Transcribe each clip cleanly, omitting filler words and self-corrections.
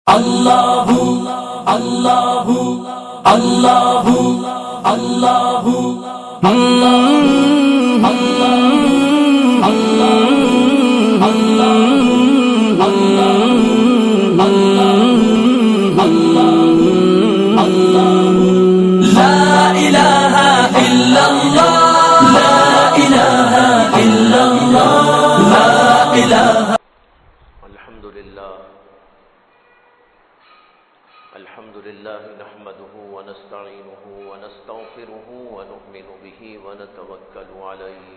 Allahu, Allahu, Allahu, Allahu, Allahu, La ilaha illallah, la ilaha illallah, la ilaha. الحمد لله نحمده ونستعينه ونستغفره ونؤمن به ونتوكل عليه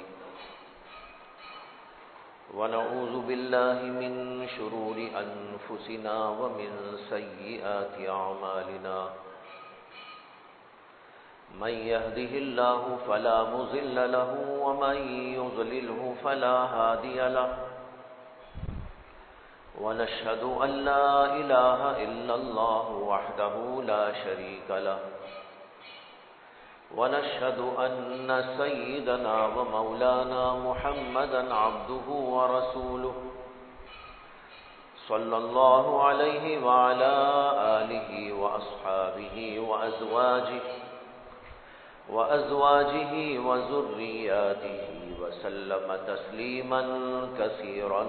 ونعوذ بالله من شرور أنفسنا ومن سيئات أعمالنا من يهده الله فلا مضل له ومن يضلله فلا هادي له ونشهد أن لا إله إلا الله وحده لا شريك له ونشهد أن سيدنا ومولانا محمدا عبده ورسوله صلى الله عليه وعلى آله وأصحابه وأزواجه وذرياته وسلم تسليما كثيرا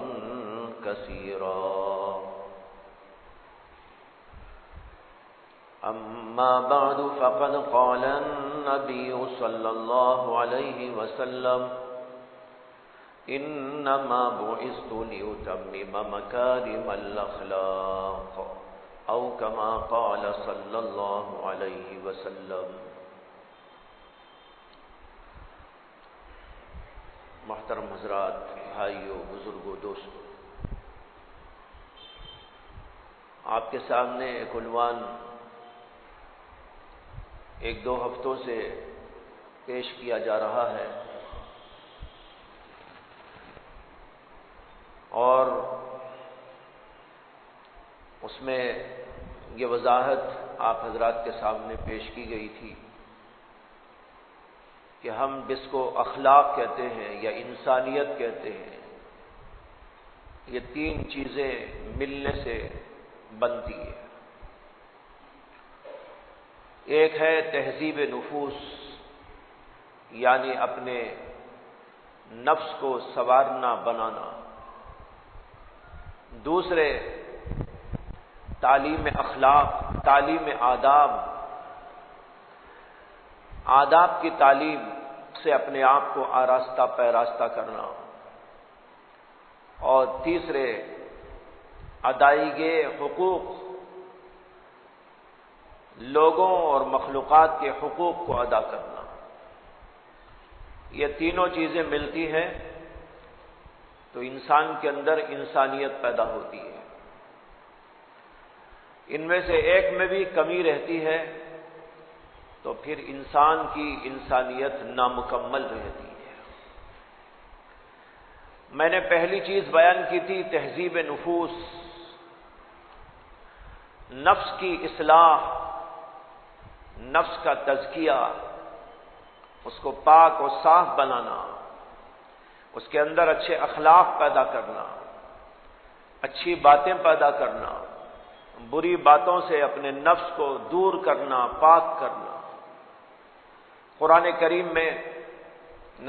أما بعد فقد قال النبي صلى الله عليه وسلم إنما بعثت لأتمم مكارم الأخلاق أو كما قال صلى الله عليه وسلم. محترم حضرات، بھائیو، بزرگوں، دوستوں، آپ کے سامنے ایک عنوان ایک دو ہفتوں سے پیش کیا جا رہا ہے اور اس میں یہ وضاحت آپ حضرات کے سامنے پیش کی گئی تھی کہ ہم جس کو اخلاق کہتے ہیں یا انسانیت کہتے ہیں، یہ تین چیزیں ملنے سے بنتی ہے. ایک ہے تہذیب نفوس، یعنی اپنے نفس کو سنوارنا، بنانا. دوسرے تعلیم اخلاق، تعلیم آداب کی تعلیم سے اپنے آپ کو آراستہ پیراستہ کرنا. اور تیسرے ادائیگی حقوق، لوگوں اور مخلوقات کے حقوق کو ادا کرنا. یہ تینوں چیزیں ملتی ہیں تو انسان کے اندر انسانیت پیدا ہوتی ہے. ان میں سے ایک میں بھی کمی رہتی ہے تو پھر انسان کی انسانیت نامکمل رہتی ہے. میں نے پہلی چیز بیان کی تھی تہذیب نفوس، نفس کی اصلاح، نفس کا تزکیہ، اس کو پاک و صاف بنانا، اس کے اندر اچھے اخلاق پیدا کرنا، اچھی باتیں پیدا کرنا، بری باتوں سے اپنے نفس کو دور کرنا، پاک کرنا. قرآن کریم میں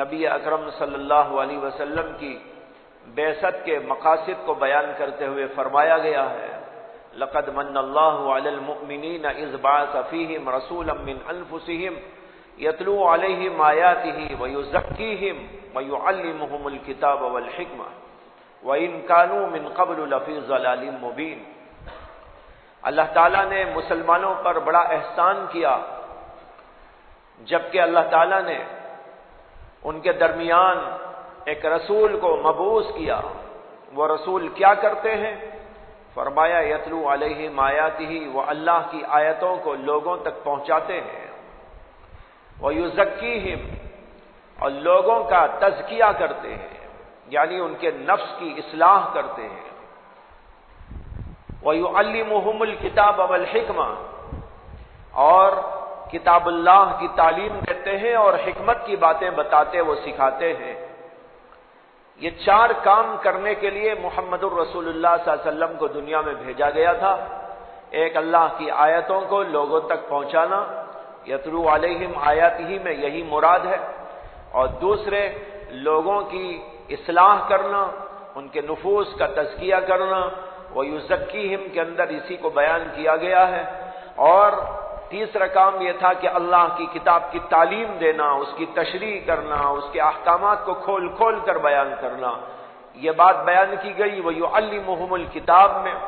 نبی اکرم صلی اللہ علیہ وسلم کی بعثت کے مقاصد کو بیان کرتے ہوئے فرمایا گیا ہے لقد من اللہ علی المؤمنین اذ بعث فیہم رسولا من انفسہم یتلو علیہم آیاتہ ویزکیہم ویعلمہم الکتاب والحکمہ وإن كانوا من قبل لفی ضلال مبین. اللہ تعالیٰ نے مسلمانوں پر بڑا احسان کیا جبکہ اللہ تعالیٰ نے ان کے درمیان ایک رسول کو مبعوث کیا. وہ رسول کیا کرتے ہیں؟ فرمایا یتلو علیہم آیاتہ، وہ اللہ کی آیتوں کو لوگوں تک پہنچاتے ہیں. ویزکیہم، اور لوگوں کا تزکیہ کرتے ہیں، یعنی ان کے نفس کی اصلاح کرتے ہیں. ویعلمہم الکتاب والحکمہ، اور کتاب اللہ کی تعلیم دیتے ہیں اور حکمت کی باتیں بتاتے، وہ سکھاتے ہیں. یہ چار کام کرنے کے لیے محمد الرسول اللہ صلی اللہ علیہ وسلم کو دنیا میں بھیجا گیا تھا. ایک اللہ کی آیتوں کو لوگوں تک پہنچانا، یتلو علیہم آیاتہ میں یہی مراد ہے، اور دوسرے لوگوں کی اصلاح کرنا، ان کے نفوس کا تزکیہ کرنا، وَيُزَكِّيهِمْ کے اندر اسی کو بیان کیا گیا ہے، اور تیسرا کام یہ تھا کہ اللہ کی کتاب کی تعلیم دینا، اس کی تشریح کرنا، اس کے احکامات کو کھول کھول کر بیان کرنا، یہ بات بیان کی گئی وَيُعَلِّمُهُمُ الْكِتاب میں۔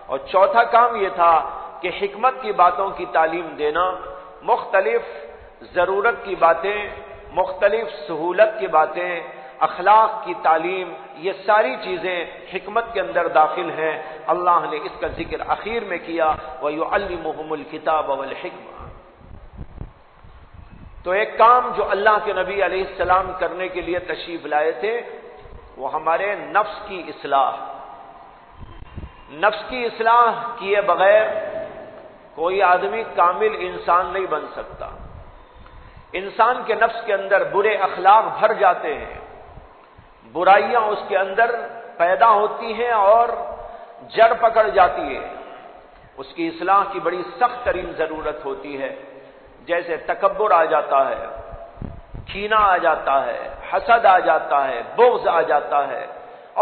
اور چوتھا کام یہ تھا کہ حکمت کی باتوں کی تعلیم دینا، مختلف ضرورت کی باتیں، مختلف سہولت کی باتیں، اخلاق کی تعلیم، یہ ساری چیزیں حکمت کے اندر داخل ہیں۔ اللہ نے اس کا ذکر اخیر میں کیا وَيُعَلِّمُهُمُ الْكِتَابَ وَالْحِکْمَةَ۔ تو ایک کام جو اللہ کے نبی علیہ السلام کرنے کے لیے تشریف لائے تھے وہ ہمارے نفس کی اصلاح۔ نفس کی اصلاح کیے بغیر کوئی آدمی کامل انسان نہیں بن سکتا۔ انسان کے نفس کے اندر برے اخلاق بھر جاتے ہیں، برائیاں اس کے اندر پیدا ہوتی ہیں اور جڑ پکڑ جاتی ہے، اس کی اصلاح کی بڑی سخت ترین ضرورت ہوتی ہے۔ جیسے تکبر آ جاتا ہے، کینہ آ جاتا ہے، حسد آ جاتا ہے، بغض آ جاتا ہے،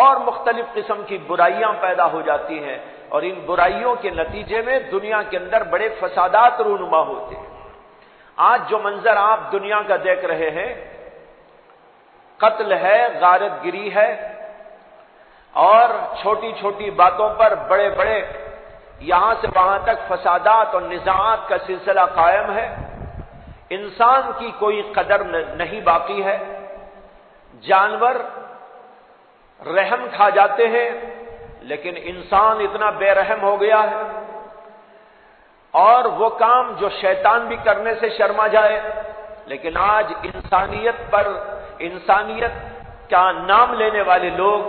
اور مختلف قسم کی برائیاں پیدا ہو جاتی ہیں، اور ان برائیوں کے نتیجے میں دنیا کے اندر بڑے فسادات رونما ہوتے ہیں۔ آج جو منظر آپ دنیا کا دیکھ رہے ہیں، قتل ہے، غارت گری ہے، اور چھوٹی چھوٹی باتوں پر بڑے بڑے یہاں سے وہاں تک فسادات اور نزاعات کا سلسلہ قائم ہے۔ انسان کی کوئی قدر نہیں باقی ہے، جانور رحم کھا جاتے ہیں لیکن انسان اتنا بے رحم ہو گیا ہے، اور وہ کام جو شیطان بھی کرنے سے شرما جائے، لیکن آج انسانیت پر، انسانیت کا نام لینے والے لوگ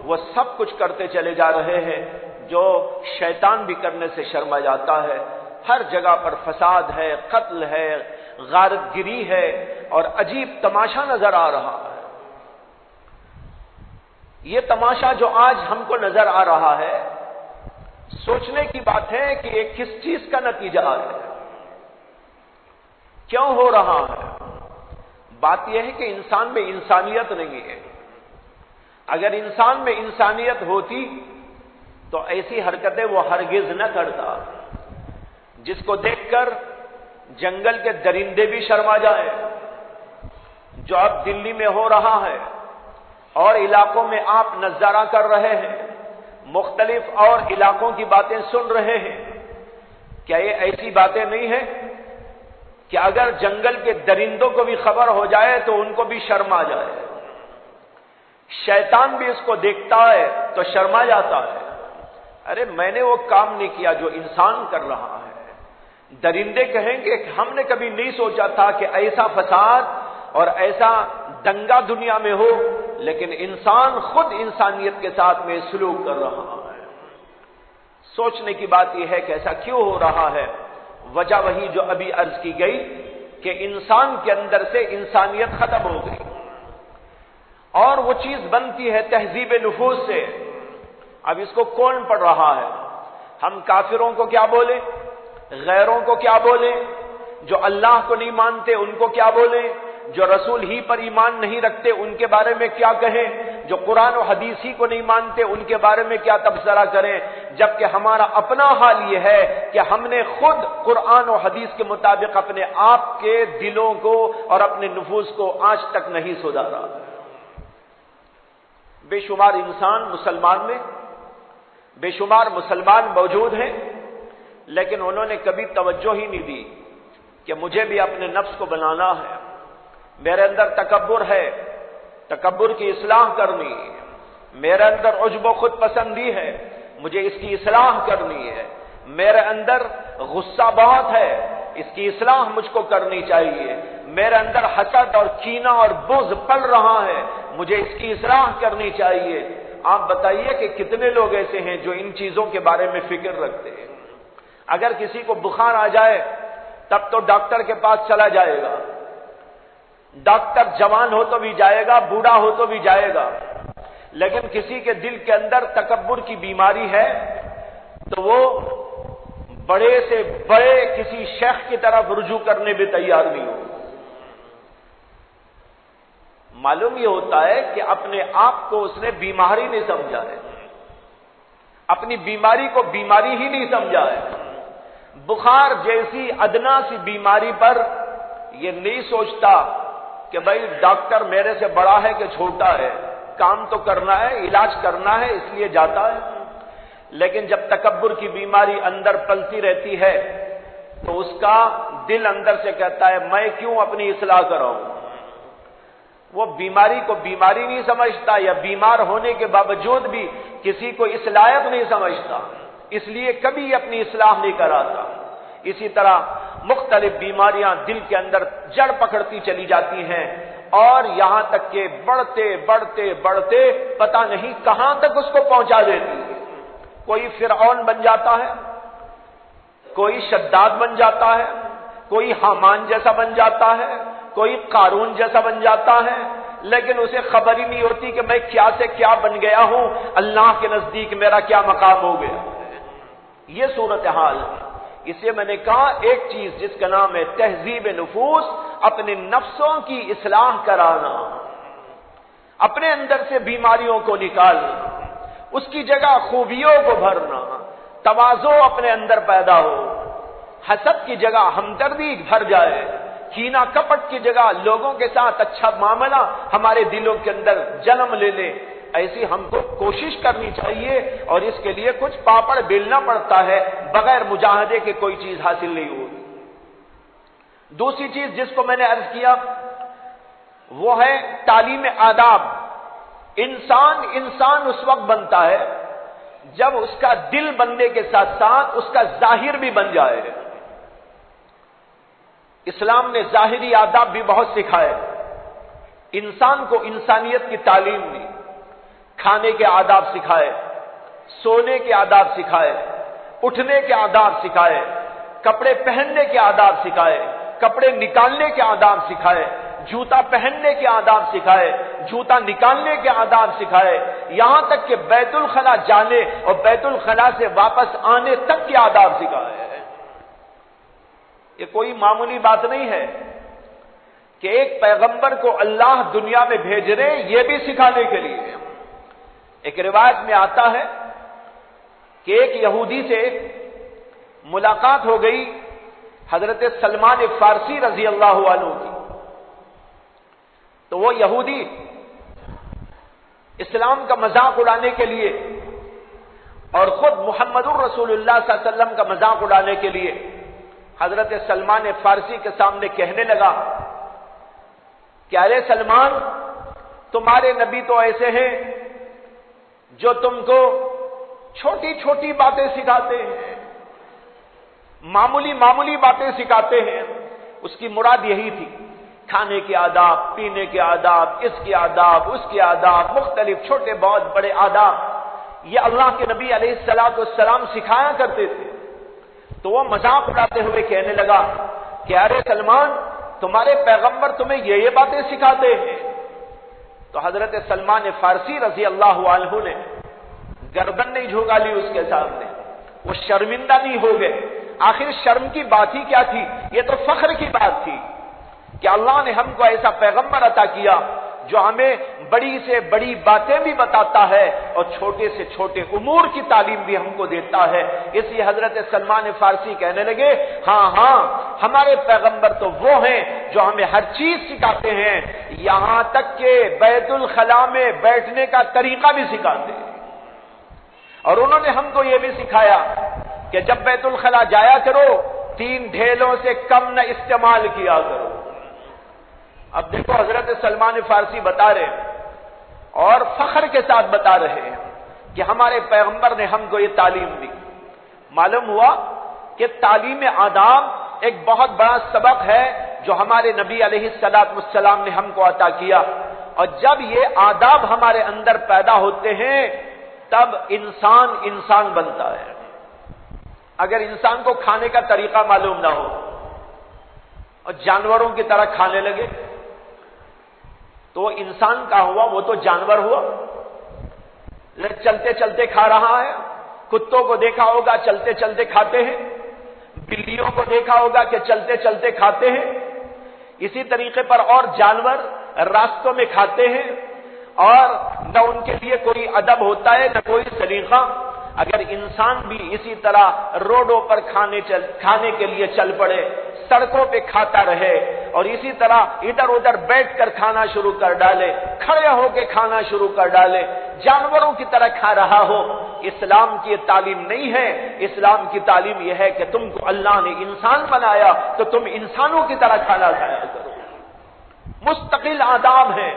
وہ سب کچھ کرتے چلے جا رہے ہیں جو شیطان بھی کرنے سے شرما جاتا ہے۔ ہر جگہ پر فساد ہے، قتل ہے، غارت گری ہے، اور عجیب تماشا نظر آ رہا ہے۔ یہ تماشا جو آج ہم کو نظر آ رہا ہے، سوچنے کی بات ہے کہ یہ کس چیز کا نتیجہ ہے، کیوں ہو رہا ہے؟ بات یہ ہے کہ انسان میں انسانیت نہیں ہے۔ اگر انسان میں انسانیت ہوتی تو ایسی حرکتیں وہ ہرگز نہ کرتا، جس کو دیکھ کر جنگل کے درندے بھی شرما جائے، جو اب دلی میں ہو رہا ہے اور علاقوں میں آپ نظارہ کر رہے ہیں، مختلف اور علاقوں کی باتیں سن رہے ہیں، کیا یہ ایسی باتیں نہیں ہیں کہ اگر جنگل کے درندوں کو بھی خبر ہو جائے تو ان کو بھی شرم آ جائے؟ شیطان بھی اس کو دیکھتا ہے تو شرما جاتا ہے، ارے میں نے وہ کام نہیں کیا جو انسان کر رہا ہے۔ درندے کہیں گے کہ ہم نے کبھی نہیں سوچا تھا کہ ایسا فساد اور ایسا دنگا دنیا میں ہو، لیکن انسان خود انسانیت کے ساتھ میں سلوک کر رہا ہے۔ سوچنے کی بات یہ ہے کہ ایسا کیوں ہو رہا ہے؟ وجہ وہی جو ابھی عرض کی گئی کہ انسان کے اندر سے انسانیت ختم ہو گئی، اور وہ چیز بنتی ہے تہذیب نفوس سے۔ اب اس کو کون پڑھ رہا ہے؟ ہم کافروں کو کیا بولیں، غیروں کو کیا بولیں، جو اللہ کو نہیں مانتے ان کو کیا بولیں، جو رسول ہی پر ایمان نہیں رکھتے ان کے بارے میں کیا کہیں، جو قرآن و حدیث ہی کو نہیں مانتے ان کے بارے میں کیا تبصرہ کریں، جبکہ ہمارا اپنا حال یہ ہے کہ ہم نے خود قرآن و حدیث کے مطابق اپنے آپ کے دلوں کو اور اپنے نفوس کو آج تک نہیں سدھارا۔ بے شمار انسان مسلمان میں، بے شمار مسلمان موجود ہیں، لیکن انہوں نے کبھی توجہ ہی نہیں دی کہ مجھے بھی اپنے نفس کو بنانا ہے، میرے اندر تکبر ہے، تکبر کی اصلاح کرنی ہے، میرے اندر عجب و خود پسندی ہے، مجھے اس کی اصلاح کرنی ہے، میرے اندر غصہ بہت ہے، اس کی اصلاح مجھ کو کرنی چاہیے، میرے اندر حسد اور کینہ اور بغض پل رہا ہے، مجھے اس کی اصلاح کرنی چاہیے۔ آپ بتائیے کہ کتنے لوگ ایسے ہیں جو ان چیزوں کے بارے میں فکر رکھتے ہیں؟ اگر کسی کو بخار آ جائے تب تو ڈاکٹر کے پاس چلا جائے گا، ڈاکٹر جوان ہو تو بھی جائے گا، بوڑھا ہو تو بھی جائے گا، لیکن کسی کے دل کے اندر تکبر کی بیماری ہے تو وہ بڑے سے بڑے کسی شیخ کی طرف رجوع کرنے بھی تیار نہیں ہو. معلوم یہ ہوتا ہے کہ اپنے آپ کو اس نے بیماری نہیں سمجھا ہے، اپنی بیماری کو بیماری ہی نہیں سمجھا ہے. بخار جیسی ادنا سی بیماری پر یہ نہیں سوچتا کہ بھائی ڈاکٹر میرے سے بڑا ہے کہ چھوٹا ہے، کام تو کرنا ہے، علاج کرنا ہے، اس لیے جاتا ہے. لیکن جب تکبر کی بیماری اندر پلتی رہتی ہے تو اس کا دل اندر سے کہتا ہے میں کیوں اپنی اصلاح کراؤں. وہ بیماری کو بیماری نہیں سمجھتا، یا بیمار ہونے کے باوجود بھی کسی کو اس لائق نہیں سمجھتا، اس لیے کبھی اپنی اصلاح نہیں کراتا. اسی طرح مختلف بیماریاں دل کے اندر جڑ پکڑتی چلی جاتی ہیں، اور یہاں تک کہ بڑھتے بڑھتے بڑھتے پتہ نہیں کہاں تک اس کو پہنچا دیتی ہے. کوئی فرعون بن جاتا ہے، کوئی شداد بن جاتا ہے، کوئی حامان جیسا بن جاتا ہے، کوئی قارون جیسا بن جاتا ہے، لیکن اسے خبر ہی نہیں ہوتی کہ میں کیا سے کیا بن گیا ہوں، اللہ کے نزدیک میرا کیا مقام ہو گیا. یہ صورتحال ہے. اسے میں نے کہا ایک چیز جس کا نام ہے تہذیب نفوس، اپنے نفسوں کی اصلاح کرانا، اپنے اندر سے بیماریوں کو نکالنا، اس کی جگہ خوبیوں کو بھرنا، تواضع اپنے اندر پیدا ہو، حسد کی جگہ ہمدردی بھر جائے، کینہ کپٹ کی جگہ لوگوں کے ساتھ اچھا معاملہ ہمارے دلوں کے اندر جنم لے لے. ایسی ہم کو کوشش کرنی چاہیے، اور اس کے لیے کچھ پاپڑ بیلنا پڑتا ہے، بغیر مجاہدے کے کوئی چیز حاصل نہیں ہوگی. دوسری چیز جس کو میں نے عرض کیا وہ ہے تعلیم آداب. انسان اس وقت بنتا ہے جب اس کا دل بننے کے ساتھ ساتھ اس کا ظاہر بھی بن جائے. اسلام نے ظاہری آداب بھی بہت سکھائے، انسان کو انسانیت کی تعلیم دی، کھانے کے آداب سکھائے، سونے کے آداب سکھائے، اٹھنے کے آداب سکھائے، کپڑے پہننے کے آداب سکھائے، کپڑے نکالنے کے آداب سکھائے، جوتا پہننے کے آداب سکھائے، جوتا نکالنے کے آداب سکھائے، یہاں تک کہ بیت الخلا جانے اور بیت الخلا سے واپس آنے تک کے آداب سکھائے. یہ کوئی معمولی بات نہیں ہے کہ ایک پیغمبر کو اللہ دنیا میں بھیج رہے، یہ بھی سکھانے کے لیے. ایک روایت میں آتا ہے کہ ایک یہودی سے ملاقات ہو گئی حضرت سلمان فارسی رضی اللہ عنہ کی. تو وہ یہودی اسلام کا مذاق اڑانے کے لیے اور خود محمد الرسول اللہ صلی اللہ علیہ وسلم کا مذاق اڑانے کے لیے حضرت سلمان فارسی کے سامنے کہنے لگا کہ ارے سلمان، تمہارے نبی تو ایسے ہیں جو تم کو چھوٹی چھوٹی باتیں سکھاتے ہیں، معمولی معمولی باتیں سکھاتے ہیں. اس کی مراد یہی تھی، کھانے کے آداب، پینے کے آداب، اس کے آداب، اس کے آداب، مختلف چھوٹے بہت بڑے آداب یہ اللہ کے نبی علیہ السلام سکھایا کرتے تھے. تو وہ مذاق اڑاتے ہوئے کہنے لگا کہ ارے سلمان، تمہارے پیغمبر تمہیں یہ باتیں سکھاتے ہیں. تو حضرت سلمان فارسی رضی اللہ عنہ نے گردن نہیں جھکا لی اس کے سامنے، وہ شرمندہ نہیں ہو گئے. آخر شرم کی بات ہی کیا تھی، یہ تو فخر کی بات تھی کہ اللہ نے ہم کو ایسا پیغمبر عطا کیا جو ہمیں بڑی سے بڑی باتیں بھی بتاتا ہے اور چھوٹے سے چھوٹے امور کی تعلیم بھی ہم کو دیتا ہے. اس لیے حضرت سلمان فارسی کہنے لگے ہاں ہمارے پیغمبر تو وہ ہیں جو ہمیں ہر چیز سکھاتے ہیں، یہاں تک کہ بیت الخلا میں بیٹھنے کا طریقہ بھی سکھاتے ہیں. اور انہوں نے ہم کو یہ بھی سکھایا کہ جب بیت الخلا جایا کرو 3 ڈھیلوں سے کم نہ استعمال کیا کرو. اب دیکھو حضرت سلمان فارسی بتا رہے ہیں اور فخر کے ساتھ بتا رہے ہیں کہ ہمارے پیغمبر نے ہم کو یہ تعلیم دی. معلوم ہوا کہ تعلیم آداب ایک بہت بڑا سبق ہے جو ہمارے نبی علیہ السلام نے ہم کو عطا کیا، اور جب یہ آداب ہمارے اندر پیدا ہوتے ہیں تب انسان بنتا ہے. اگر انسان کو کھانے کا طریقہ معلوم نہ ہو اور جانوروں کی طرح کھانے لگے تو وہ انسان کا ہوا، وہ تو جانور ہوا. چلتے چلتے کھا رہا ہے، کتوں کو دیکھا ہوگا چلتے چلتے کھاتے ہیں. بلیوں کو دیکھا ہوگا کہ چلتے چلتے کھاتے ہیں، اسی طریقے پر اور جانور راستوں میں کھاتے ہیں، اور نہ ان کے لیے کوئی ادب ہوتا ہے نہ کوئی سلیقہ۔ اگر انسان بھی اسی طرح روڈوں پر کھانے کے لیے چل پڑے، سڑکوں پہ کھاتا رہے اور اسی طرح ادھر ادھر بیٹھ کر کھانا شروع کر ڈالے، کھڑے ہو کے کھانا شروع کر ڈالے، جانوروں کی طرح کھا رہا ہو، اسلام کی یہ تعلیم نہیں ہے۔ اسلام کی تعلیم یہ ہے کہ تم کو اللہ نے انسان بنایا تو تم انسانوں کی طرح کھانا کھایا کرو۔ مستقل آداب ہیں،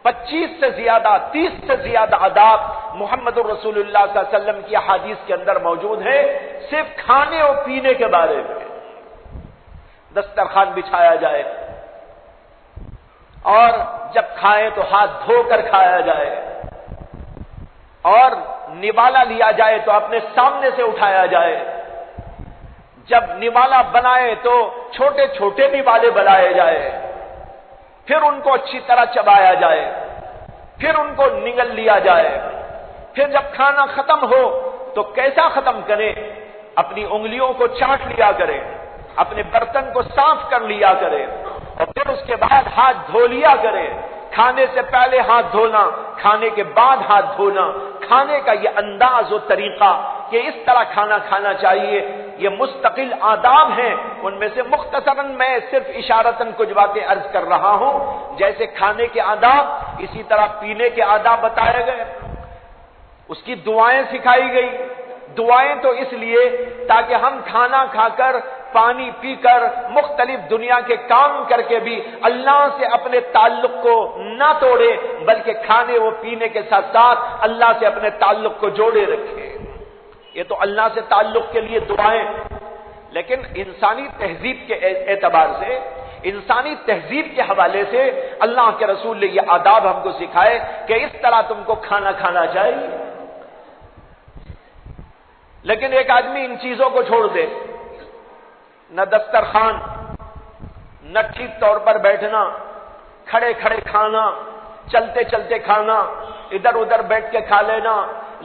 25 سے زیادہ 30 سے زیادہ آداب محمد رسول اللہ صلی اللہ علیہ وسلم کی احادیث کے اندر موجود ہے، صرف کھانے اور پینے کے بارے میں۔ دسترخوان بچھایا جائے اور جب کھائے تو ہاتھ دھو کر کھایا جائے، اور نوالا لیا جائے تو اپنے سامنے سے اٹھایا جائے، جب نوالا بنائے تو چھوٹے چھوٹے نوالے بنائے جائے، پھر ان کو اچھی طرح چبایا جائے، پھر ان کو نگل لیا جائے، پھر جب کھانا ختم ہو تو کیسا ختم کرے؟ اپنی انگلیوں کو چاٹ لیا کرے، اپنے برتن کو صاف کر لیا کرے، اور پھر اس کے بعد ہاتھ دھو لیا کرے۔ کھانے سے پہلے ہاتھ دھونا، کھانے کے بعد ہاتھ دھونا، کھانے کا یہ انداز و طریقہ کہ اس طرح کھانا کھانا چاہیے، یہ مستقل آداب ہیں۔ ان میں سے مختصراً میں صرف اشارتاً کچھ باتیں عرض کر رہا ہوں۔ جیسے کھانے کے آداب، اسی طرح پینے کے آداب بتائے گئے، اس کی دعائیں سکھائی گئی۔ دعائیں تو اس لیے تاکہ ہم کھانا کھا کر، پانی پی کر، مختلف دنیا کے کام کر کے بھی اللہ سے اپنے تعلق کو نہ توڑے، بلکہ کھانے و پینے کے ساتھ ساتھ اللہ سے اپنے تعلق کو جوڑے رکھے۔ یہ تو اللہ سے تعلق کے لیے دعائیں، لیکن انسانی تہذیب کے اعتبار سے، انسانی تہذیب کے حوالے سے اللہ کے رسول نے یہ آداب ہم کو سکھائے کہ اس طرح تم کو کھانا کھانا چاہیے۔ لیکن ایک آدمی ان چیزوں کو چھوڑ دے، نہ دسترخوان، نہ ٹھیک طور پر بیٹھنا، کھڑے کھڑے کھانا، چلتے چلتے کھانا، ادھر ادھر بیٹھ کے کھا لینا،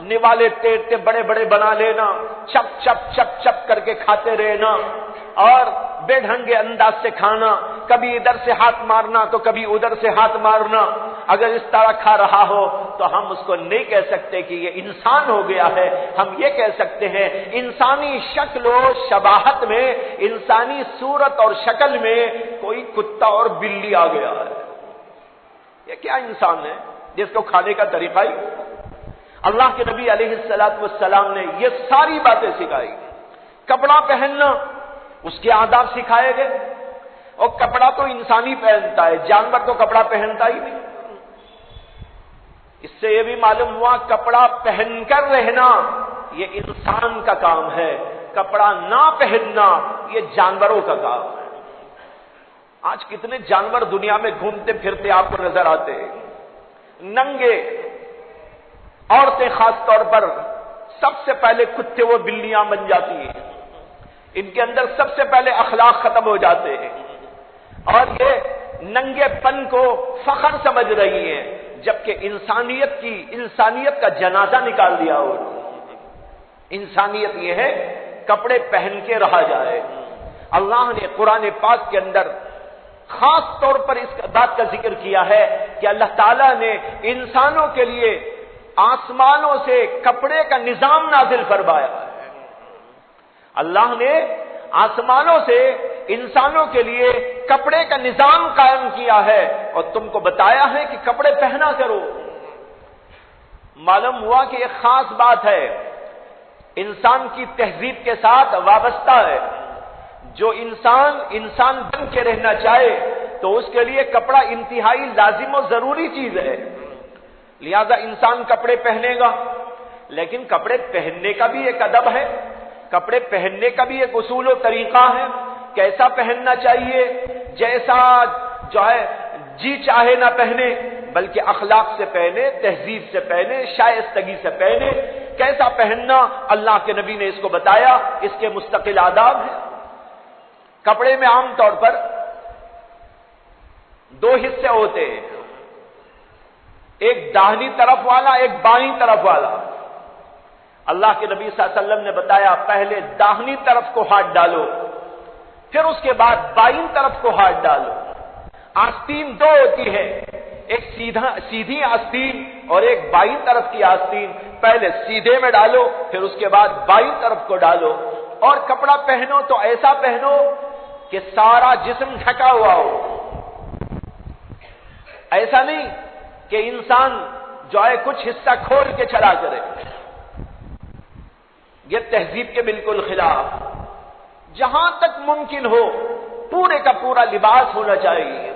نوالے تیرتے بڑے بڑے بنا لینا، چپ چپ چپ چپ کر کے کھاتے رہنا، اور بے ڈھنگے انداز سے کھانا، کبھی ادھر سے ہاتھ مارنا تو کبھی ادھر سے ہاتھ مارنا۔ اگر اس طرح کھا رہا ہو تو ہم اس کو نہیں کہہ سکتے کہ یہ انسان ہو گیا ہے، ہم یہ کہہ سکتے ہیں انسانی شکل و شباہت میں، انسانی صورت اور شکل میں کوئی کتا اور بلی آ گیا ہے۔ یہ کیا انسان ہے جس کو کھانے کا طریقہ ہی؟ اللہ کے نبی علیہ السلام نے یہ ساری باتیں سکھائی۔ کپڑا پہننا، اس کے آداب سکھائے گئے، اور کپڑا تو انسانی پہنتا ہے، جانور تو کپڑا پہنتا ہی نہیں۔ اس سے یہ بھی معلوم ہوا کپڑا پہن کر رہنا یہ انسان کا کام ہے، کپڑا نہ پہننا یہ جانوروں کا کام ہے۔ آج کتنے جانور دنیا میں گھومتے پھرتے آپ کو نظر آتے ہیں، ننگے۔ عورتیں خاص طور پر سب سے پہلے کتے و بلیاں بن جاتی ہیں، ان کے اندر سب سے پہلے اخلاق ختم ہو جاتے ہیں، اور یہ ننگے پن کو فخر سمجھ رہی ہیں، جبکہ انسانیت کا جنازہ نکال دیا ہو۔ انسانیت یہ ہے کپڑے پہن کے رہا جائے۔ اللہ نے قرآن پاک کے اندر خاص طور پر اس بات کا ذکر کیا ہے کہ اللہ تعالیٰ نے انسانوں کے لیے آسمانوں سے کپڑے کا نظام نازل فرمایا ہے۔ اللہ نے آسمانوں سے انسانوں کے لیے کپڑے کا نظام قائم کیا ہے اور تم کو بتایا ہے کہ کپڑے پہنا کرو۔ معلوم ہوا کہ ایک خاص بات ہے، انسان کی تہذیب کے ساتھ وابستہ ہے۔ جو انسان بن کے رہنا چاہے تو اس کے لیے کپڑا انتہائی لازم و ضروری چیز ہے، لہذا انسان کپڑے پہنے گا، لیکن کپڑے پہننے کا بھی ایک ادب ہے، کپڑے پہننے کا بھی ایک اصول و طریقہ ہے۔ کیسا پہننا چاہیے؟ جیسا جو ہے جی چاہے نہ پہنے، بلکہ اخلاق سے پہنے، تہذیب سے پہنے، شائستگی سے پہنے۔ کیسا پہننا اللہ کے نبی نے اس کو بتایا، اس کے مستقل آداب ہیں۔ کپڑے میں عام طور پر دو حصے ہوتے ہیں، ایک داہنی طرف والا، ایک بائیں طرف والا۔ اللہ کے نبی صلی اللہ علیہ وسلم نے بتایا پہلے داہنی طرف کو ہاتھ ڈالو، پھر اس کے بعد بائیں طرف کو ہاتھ ڈالو۔ آستین دو ہوتی ہے، ایک سیدھی آستین اور ایک بائیں طرف کی آستین۔ پہلے سیدھے میں ڈالو، پھر اس کے بعد بائیں طرف کو ڈالو۔ اور کپڑا پہنو تو ایسا پہنو کہ سارا جسم ڈھکا ہوا ہو، ایسا نہیں کہ انسان جو ہے کچھ حصہ کھول کے چلا کرے، یہ تہذیب کے بالکل خلاف۔ جہاں تک ممکن ہو پورے کا پورا لباس ہونا چاہیے،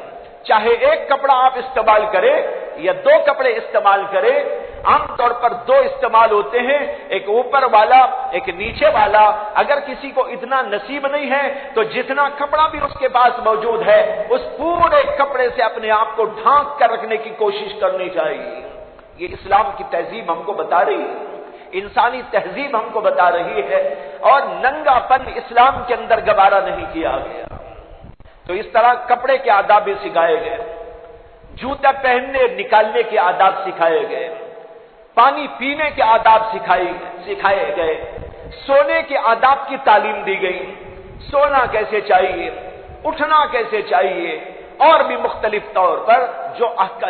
چاہے ایک کپڑا آپ استعمال کریں یا دو کپڑے استعمال کریں۔ عام طور پر دو استعمال ہوتے ہیں، ایک اوپر والا ایک نیچے والا۔ اگر کسی کو اتنا نصیب نہیں ہے تو جتنا کپڑا بھی اس کے پاس موجود ہے اس پورے کپڑے سے اپنے آپ کو ڈھانک کر رکھنے کی کوشش کرنی چاہیے۔ یہ اسلام کی تہذیب ہم کو بتا رہی ہے، انسانی تہذیب ہم کو بتا رہی ہے، اور ننگا پن اسلام کے اندر گوارا نہیں کیا گیا۔ تو اس طرح کپڑے کے آداب بھی سکھائے گئے، جوتا پہننے نکالنے کے آداب سکھائے گئے، پانی پینے کے آداب سکھائے گئے، سونے کے آداب کی تعلیم دی گئی، سونا کیسے چاہیے، اٹھنا کیسے چاہیے، اور بھی مختلف طور پر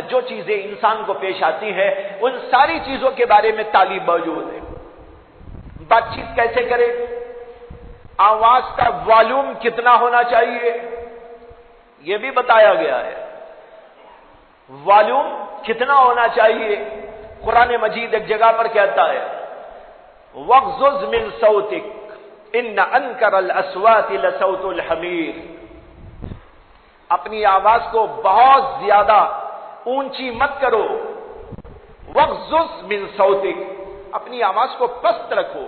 جو چیزیں انسان کو پیش آتی ہیں ان ساری چیزوں کے بارے میں تعلیم موجود ہے۔ بات چیت کیسے کرے، آواز کا والیوم کتنا ہونا چاہیے یہ بھی بتایا گیا ہے، والیوم کتنا ہونا چاہیے۔ قرآن مجید ایک جگہ پر کہتا ہے وَغْضُضْ مِنْ صَوْتِكَ إِنَّ أَنْكَرَ الْأَصْوَاتِ لَصَوْتُ الْحَمِيرِ، اپنی آواز کو بہت زیادہ اونچی مت کرو۔ وَغْضُضْ مِنْ صَوْتِكَ، اپنی آواز کو پست رکھو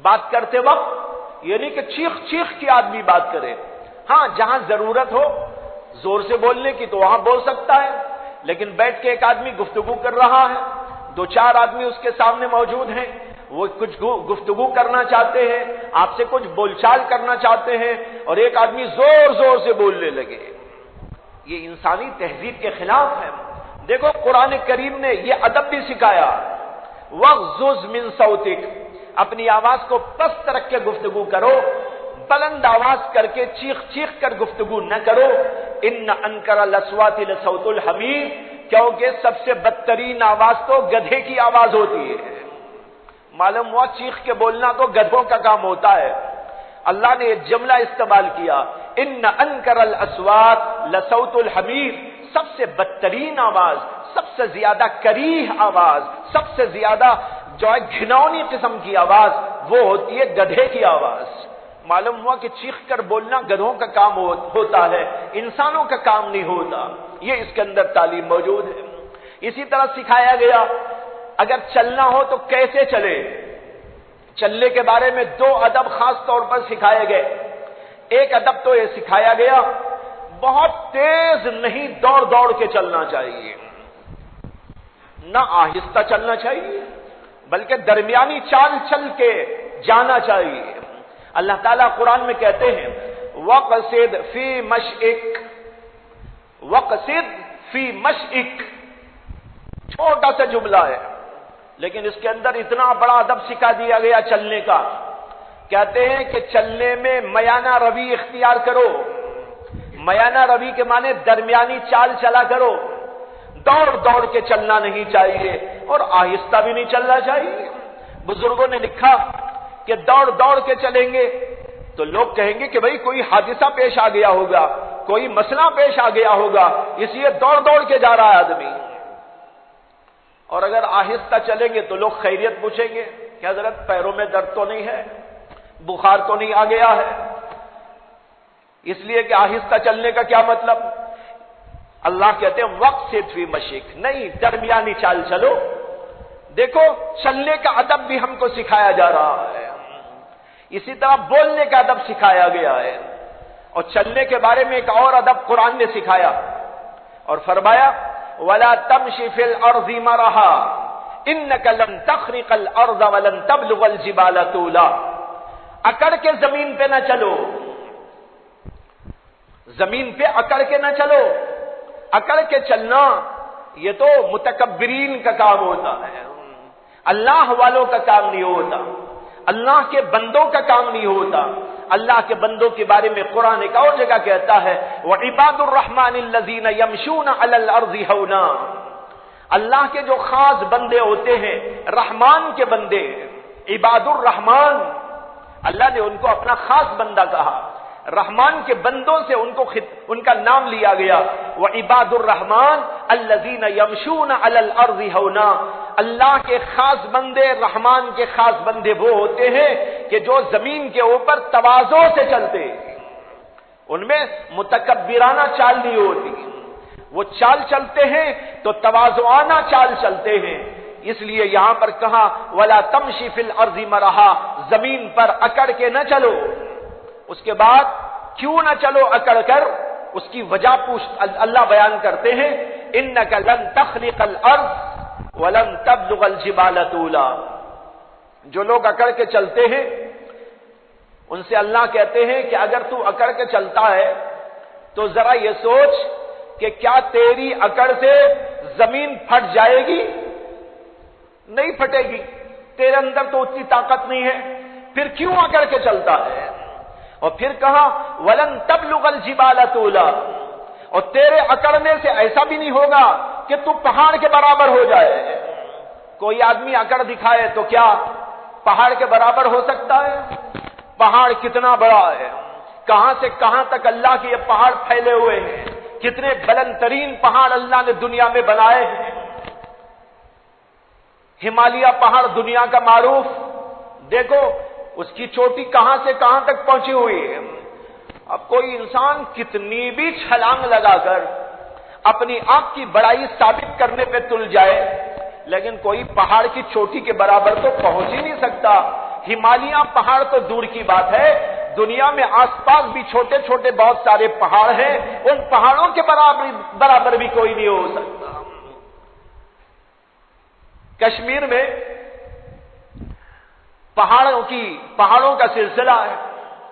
بات کرتے وقت، یعنی کہ چیخ چیخ کے آدمی بات کرے۔ ہاں جہاں ضرورت ہو زور سے بولنے کی تو وہاں بول سکتا ہے، لیکن بیٹھ کے ایک آدمی گفتگو کر رہا ہے، دو چار آدمی اس کے سامنے موجود ہیں، وہ کچھ گفتگو کرنا چاہتے ہیں، آپ سے کچھ بول چال کرنا چاہتے ہیں، اور ایک آدمی زور زور سے بولنے لگے، یہ انسانی تہذیب کے خلاف ہے۔ دیکھو قرآن کریم نے یہ ادب بھی سکھایا، وَغْضُضْ مِنْ صَوْتِكَ، اپنی آواز کو پست رکھ کے گفتگو کرو، بلند آواز کر کے چیخ چیخ کر گفتگو نہ کرو۔ ان انکر الاصوات لصوت الحمیر، کیونکہ سب سے بدترین آواز تو گدھے کی آواز ہوتی ہے۔ معلوم ہوا چیخ کے بولنا تو گدھوں کا کام ہوتا ہے۔ اللہ نے یہ جملہ استعمال کیا، ان انکر الاصوات لصوت الحمیر، سب سے بدترین آواز، سب سے زیادہ کریہ آواز، سب سے زیادہ جو ہے گھناؤنی قسم کی آواز وہ ہوتی ہے گدھے کی آواز۔ معلوم ہوا کہ چیخ کر بولنا گدھوں کا کام ہوتا ہے، انسانوں کا کام نہیں ہوتا۔ یہ اس کے اندر تعلیم موجود ہے۔ اسی طرح سکھایا گیا اگر چلنا ہو تو کیسے چلے، چلنے کے بارے میں دو ادب خاص طور پر سکھائے گئے۔ ایک ادب تو یہ سکھایا گیا بہت تیز نہیں دوڑ دوڑ کے چلنا چاہیے، نہ آہستہ چلنا چاہیے، بلکہ درمیانی چال چل کے جانا چاہیے۔ اللہ تعالیٰ قرآن میں کہتے ہیں وَقْصِدْ فِي مَشْئِكَ، وَقْصِدْ فِي مَشْئِكَ، چھوٹا سا جملہ ہے لیکن اس کے اندر اتنا بڑا ادب سکھا دیا گیا چلنے کا۔ کہتے ہیں کہ چلنے میں میانہ روی اختیار کرو، میانہ روی کے معنی درمیانی چال چلا کرو، دوڑ دوڑ کے چلنا نہیں چاہیے اور آہستہ بھی نہیں چلنا چاہیے۔ بزرگوں نے لکھا کہ دوڑ دوڑ کے چلیں گے تو لوگ کہیں گے کہ بھئی کوئی حادثہ پیش آ گیا ہوگا، کوئی مسئلہ پیش آ گیا ہوگا، اس لیے دوڑ دوڑ کے جا رہا ہے آدمی۔ اور اگر آہستہ چلیں گے تو لوگ خیریت پوچھیں گے کہ حضرت پیروں میں درد تو نہیں ہے، بخار تو نہیں آ گیا ہے؟ اس لیے کہ آہستہ چلنے کا کیا مطلب؟ اللہ کہتے ہیں وَقْصِدْ فِي مَشْئِكَ، نہیں درمیانی چال چلو۔ دیکھو چلنے کا ادب بھی ہم کو سکھایا جا رہا ہے، اسی طرح بولنے کا ادب سکھایا گیا ہے، اور چلنے کے بارے میں ایک اور ادب قرآن نے سکھایا اور فرمایا وَلَا تَمْشِ فِي الْأَرْضِ مَرَحًا إِنَّكَ لَن تَخْرِقَ الْأَرْضَ وَلَن تَبْلُغَ الْجِبَالَ طُولًا، اکڑ کے زمین پہ نہ چلو، زمین پہ اکڑ کے نہ چلو، اکڑ کے چلنا یہ تو متکبرین کا کام ہوتا ہے۔ اللہ والوں کا کام نہیں ہوتا، اللہ کے بندوں کا کام نہیں ہوتا۔ اللہ کے بندوں کے بارے میں قرآن ایک اور جگہ کہتا ہے وَعِبَادُ الرَّحْمَنِ الَّذِينَ يَمْشُونَ عَلَى الْأَرْضِ هَوْنًا، اللہ کے جو خاص بندے ہوتے ہیں، رحمان کے بندے، عباد الرحمان، اللہ نے ان کو اپنا خاص بندہ کہا، رحمان کے بندوں سے ان کا نام لیا گیا، وَعِبَادُ الرَّحْمَنِ الَّذِينَ يَمْشُونَ عَلَى الْأَرْضِ هَوْنًا، اللہ کے خاص بندے، رحمان کے خاص بندے وہ ہوتے ہیں کہ جو زمین کے اوپر تواضع سے چلتے، ان میں متکبرانہ چال نہیں ہوتی، وہ چال چلتے ہیں تو تواضعانہ چال چلتے ہیں۔ اس لیے یہاں پر کہا وَلَا تَمْشِ فِي الْأَرْضِ مَرَحًا، زمین پر اکڑ کے نہ چلو۔ اس کے بعد کیوں نہ چلو اکڑ کر، اس کی وجہ اللہ بیان کرتے ہیں اِنَّكَ لَن تَخْرِقَ الْأَرْضَ وَلَن تَبْلُغَ الْجِبَالَ طُولًا، جو لوگ اکڑ کے چلتے ہیں ان سے اللہ کہتے ہیں کہ اگر تو اکڑ کے چلتا ہے تو ذرا یہ سوچ کہ کیا تیری اکڑ سے زمین پھٹ جائے گی؟ نہیں پھٹے گی، تیرے اندر تو اتنی طاقت نہیں ہے، پھر کیوں اکڑ کے چلتا ہے؟ اور پھر کہا وَلَن تَبْلُغَ الْجِبَالَ طُولًا، اور تیرے اکڑنے سے ایسا بھی نہیں ہوگا کہ تو پہاڑ کے برابر ہو جائے۔ کوئی آدمی اکڑ دکھائے تو کیا پہاڑ کے برابر ہو سکتا ہے؟ پہاڑ کتنا بڑا ہے، کہاں سے کہاں تک اللہ کے یہ پہاڑ پھیلے ہوئے ہیں، کتنے بلند ترین پہاڑ اللہ نے دنیا میں بنائے ہیں۔ ہمالیہ پہاڑ دنیا کا معروف، دیکھو اس کی چوٹی کہاں سے کہاں تک پہنچی ہوئی ہے۔ اب کوئی انسان کتنی بھی چھلانگ لگا کر اپنی آپ کی بڑائی ثابت کرنے پہ تل جائے، لیکن کوئی پہاڑ کی چوٹی کے برابر تو پہنچ ہی نہیں سکتا۔ ہمالیہ پہاڑ تو دور کی بات ہے، دنیا میں آس پاس بھی چھوٹے چھوٹے بہت سارے پہاڑ ہیں، ان پہاڑوں کے برابر بھی کوئی نہیں ہو سکتا۔ کشمیر میں پہاڑوں کا سلسلہ ہے،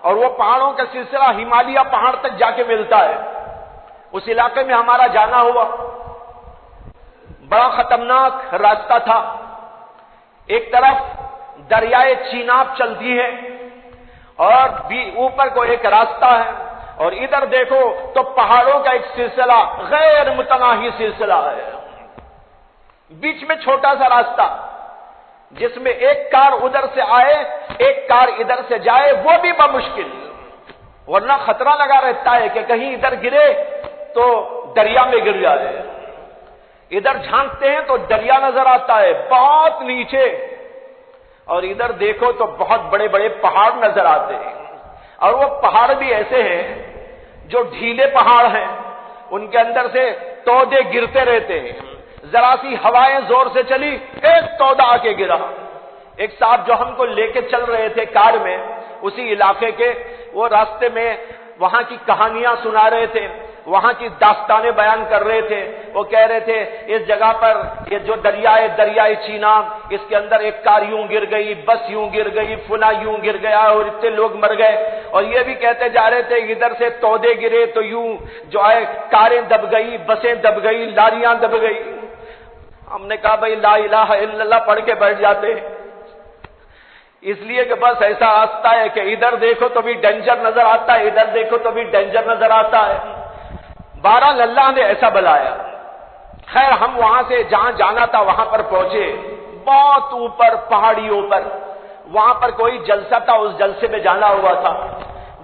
اور وہ پہاڑوں کا سلسلہ ہمالیہ پہاڑ تک جا کے ملتا ہے۔ اس علاقے میں ہمارا جانا ہوا، بڑا خطرناک راستہ تھا۔ ایک طرف دریائے چیناب چلتی ہے اور بھی اوپر کو ایک راستہ ہے، اور ادھر دیکھو تو پہاڑوں کا ایک سلسلہ، غیر متناہی سلسلہ ہے، بیچ میں چھوٹا سا راستہ جس میں ایک کار ادھر سے آئے ایک کار ادھر سے جائے، وہ بھی بمشکل، ورنہ خطرہ لگا رہتا ہے کہ کہیں ادھر گرے تو دریا میں گر جائے۔ ادھر جھانکتے ہیں تو دریا نظر آتا ہے بہت نیچے، اور ادھر دیکھو تو بہت بڑے بڑے پہاڑ نظر آتے ہیں، اور وہ پہاڑ بھی ایسے ہیں جو ڈھیلے پہاڑ ہیں، ان کے اندر سے تودے گرتے رہتے ہیں، ذرا سی ہوائیں زور سے چلی ایک تودا آ کے گرا۔ ایک صاحب جو ہم کو لے کے چل رہے تھے کار میں، اسی علاقے کے، وہ راستے میں وہاں کی کہانیاں سنا رہے تھے، وہاں کی داستانیں بیان کر رہے تھے۔ وہ کہہ رہے تھے اس جگہ پر یہ جو دریائے چیناب، اس کے اندر ایک کار یوں گر گئی، بس یوں گر گئی، فلاں یوں گر گیا اور اتنے لوگ مر گئے، اور یہ بھی کہتے جا رہے تھے ادھر سے تودے گرے تو یوں جو ہے کاریں دب گئی، بسیں دب گئی، لاریاں دب گئی۔ ہم نے کہا بھائی لا الہ الا اللہ پڑھ کے بیٹھ جاتے، اس لیے کہ بس ایسا راستہ ہے کہ ادھر دیکھو تو بھی ڈینجر نظر آتا ہے، ادھر دیکھو تو بھی ڈینجر نظر آتا ہے۔ بہرحال اللہ نے ایسا بلایا۔ خیر ہم وہاں سے جہاں جانا تھا وہاں پر پہنچے، بہت اوپر پہاڑیوں پر، وہاں پر کوئی جلسہ تھا، اس جلسے میں جانا ہوا تھا۔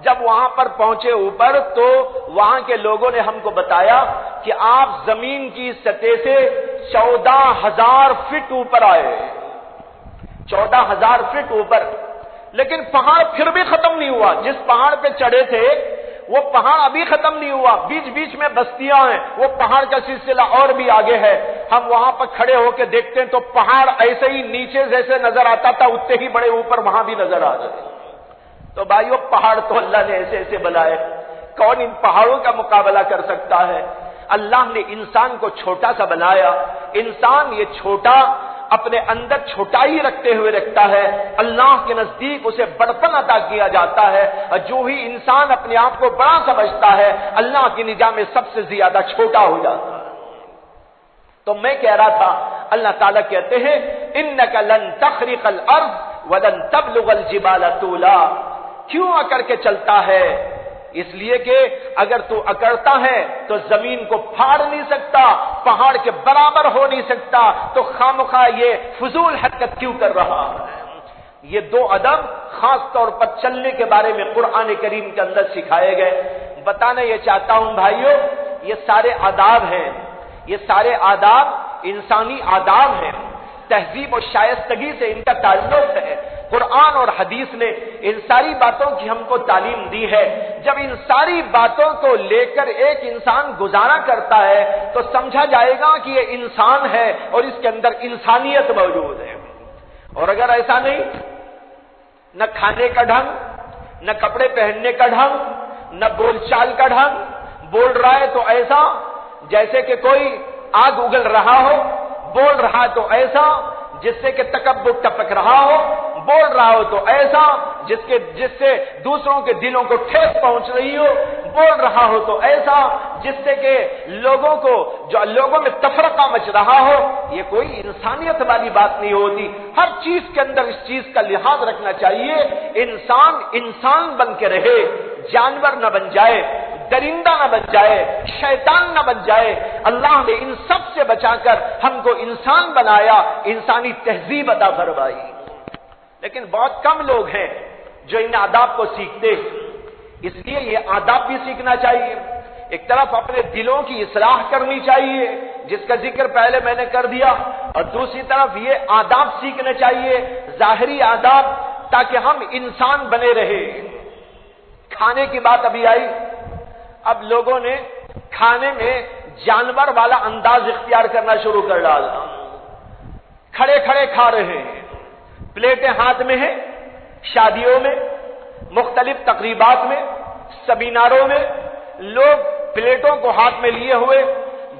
جب وہاں پر پہنچے اوپر تو وہاں کے لوگوں نے ہم کو بتایا کہ آپ زمین کی سطح سے 14,000 فٹ اوپر آئے، 14,000 فٹ اوپر، لیکن پہاڑ پھر بھی ختم نہیں ہوا۔ جس پہاڑ پہ چڑھے تھے وہ پہاڑ ابھی ختم نہیں ہوا، بیچ بیچ میں بستیاں ہیں، وہ پہاڑ کا سلسلہ اور بھی آگے ہے۔ ہم وہاں پر کھڑے ہو کے دیکھتے ہیں تو پہاڑ ایسے ہی نیچے جیسے نظر آتا تھا اتنے ہی بڑے اوپر وہاں بھی نظر آ رہے۔ تو بھائیو پہاڑ تو اللہ نے ایسے ایسے بنائے، کون ان پہاڑوں کا مقابلہ کر سکتا ہے؟ اللہ نے انسان کو چھوٹا سا بنایا، انسان یہ چھوٹا اپنے اندر چھوٹائی رکھتے ہوئے رکھتا ہے، اللہ کے نزدیک اسے بڑپن عطا کیا جاتا ہے، اور جو ہی انسان اپنے آپ کو بڑا سمجھتا ہے اللہ کی نگاہ میں سب سے زیادہ چھوٹا ہو جاتا ہے۔ تو میں کہہ رہا تھا اللہ تعالیٰ کہتے ہیں انک لن تخرق الارض ولن تبلغ الجبال طولا. کیوں اکڑ کے چلتا ہے؟ اس لیے کہ اگر تو اکڑتا ہے تو زمین کو پھاڑ نہیں سکتا، پہاڑ کے برابر ہو نہیں سکتا، تو خامخواہ یہ فضول حرکت کیوں کر رہا ہے؟ یہ دو ادب خاص طور پر چلنے کے بارے میں قرآن کریم کے اندر سکھائے گئے. بتانا یہ چاہتا ہوں بھائیو، یہ سارے آداب ہیں، یہ سارے آداب انسانی آداب ہیں، تہذیب و شائستگی سے ان کا تعلق ہے. قرآن اور حدیث نے ان ساری باتوں کی ہم کو تعلیم دی ہے. جب ان ساری باتوں کو لے کر ایک انسان گزارا کرتا ہے تو سمجھا جائے گا کہ یہ انسان ہے اور اس کے اندر انسانیت موجود ہے. اور اگر ایسا نہیں، نہ کھانے کا ڈھنگ، نہ کپڑے پہننے کا ڈھنگ، نہ بول چال کا ڈھنگ، بول رہا ہے تو ایسا جیسے کہ کوئی آگ اگل رہا ہو، بول رہا تو ایسا جس سے کہ تکبر ٹپک رہا ہو، بول رہا ہو تو ایسا جس سے دوسروں کے دلوں کو ٹھیس پہنچ رہی ہو، بول رہا ہو تو ایسا جس سے کہ لوگوں میں تفرقہ مچ رہا ہو. یہ کوئی انسانیت والی بات نہیں ہوتی. ہر چیز کے اندر اس چیز کا لحاظ رکھنا چاہیے. انسان بن کے رہے، جانور نہ بن جائے، درندہ نہ بن جائے، شیطان نہ بن جائے. اللہ نے ان سب سے بچا کر ہم کو انسان بنایا، انسانی تہذیب عطا فرمائی. لیکن بہت کم لوگ ہیں جو ان آداب کو سیکھتے. اس لیے یہ آداب بھی سیکھنا چاہیے. ایک طرف اپنے دلوں کی اصلاح کرنی چاہیے جس کا ذکر پہلے میں نے کر دیا، اور دوسری طرف یہ آداب سیکھنے چاہیے، ظاہری آداب، تاکہ ہم انسان بنے رہے. کھانے کی بات ابھی آئی. اب لوگوں نے کھانے میں جانور والا انداز اختیار کرنا شروع کر ڈالا. کھڑے کھڑے کھا رہے ہیں، پلیٹیں ہاتھ میں ہیں، شادیوں میں، مختلف تقریبات میں، سیمیناروں میں لوگ پلیٹوں کو ہاتھ میں لیے ہوئے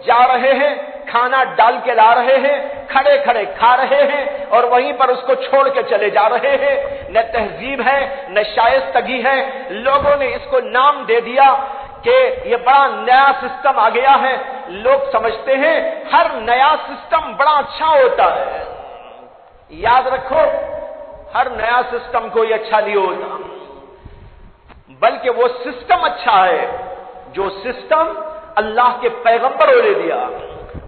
جا رہے ہیں، کھانا ڈال کے لا رہے ہیں، کھڑے کھڑے کھا رہے ہیں اور وہیں پر اس کو چھوڑ کے چلے جا رہے ہیں. نہ تہذیب ہے، نہ شائستگی ہے. لوگوں نے اس کو نام دے دیا کہ یہ بڑا نیا سسٹم آ گیا ہے. لوگ سمجھتے ہیں ہر نیا سسٹم بڑا اچھا ہوتا ہے. یاد رکھو، ہر نیا سسٹم کوئی اچھا نہیں ہوتا، بلکہ وہ سسٹم اچھا ہے جو سسٹم اللہ کے پیغمبروں نے دیا.